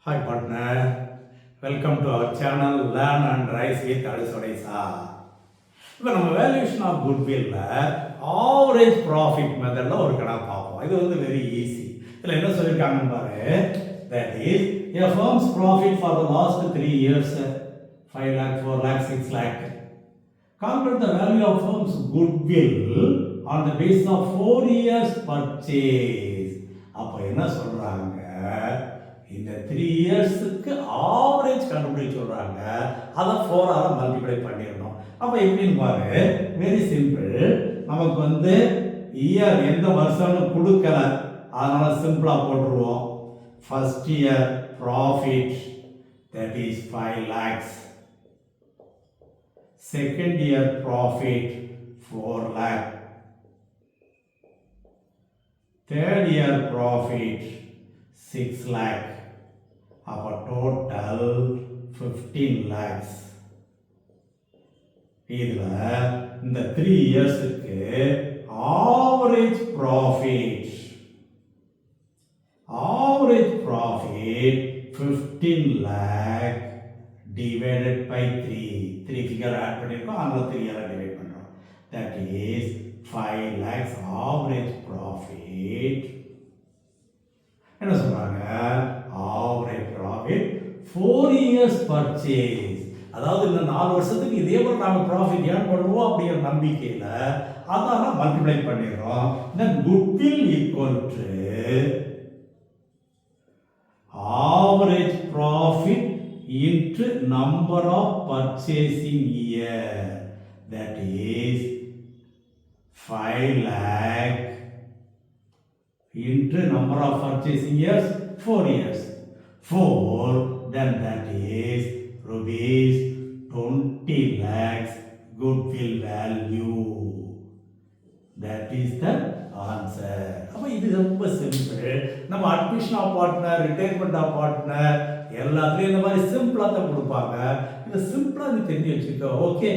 Hi partner, welcome to our channel Learn and Rise with Adisodesa. இப்போ நம்ம valuation of குட்வில்ல average profit மெத்தடில் ஒரு கணக்கு பார்ப்போம். இது வந்து வெரி ஈஸி. இதில் என்ன சொல்லியிருக்காங்கன்னு பாரு, that is a firm's profit for the last 3 years 5 lakh, 4 lakh, 6 lakh. Calculate the value of firm's goodwill on the basis of 4 years purchase. அப்போ என்ன சொல்றாங்க, இந்த 3 இயர்ஸுக்கு ஆவரேஜ் கண்டுபிடிக்க சொல்றாங்க. அதை 4ஆல மல்டிப்ளை பண்ணிடணும். அப்போ எப்படின்னு பாரு, வெரி சிம்பிள். நமக்கு வந்து இயர் எந்த வருஷம்னு கொடுக்கல, அதனால சிம்பிளா போட்டுருவோம். First year profit that is 5 lakhs. Second year profit 4 lakh. Third year profit 6 lakh. அப்போ டோட்டல் 15 lakhs. இதுல இந்த 3 இயர்ஸுக்கு average profit 15 lakh divided by 3 figure add பண்ணிருக்கோம், அதனால 3 ஆல டிவைட் பண்றோம். that is 5 lakhs average profit. என்ன சொல்றாங்க, ஆவரேஜ் ப்ராஃபிட் 4 இயர்ஸ் பர்ச்சேஸ். அதாவது இந்த 4 வருஷத்துக்கு இதே போல நாம ப்ராஃபிட் ஏர்ன் பண்ணுவோம் அப்படிங்கிற நம்பிக்கையில அதான் மல்டிப்ளை பண்ணிடுறோம். Then goodwill equal to average profit into number of purchasing year. That is 5 lakh into number of purchasing years 4 years. 4 then that is rupees 20 lakhs goodwill value. That is the answer. அப்போ இது ரொம்ப simple. நம்ம admission of partner, retirement of partner எல்லாத்துலேயும் இந்த மாதிரி சிம்பிளாக தான் கொடுப்பாங்க. இதை சிம்பிளாக நீ தெரிஞ்சு வச்சுக்கோ. ஓகே.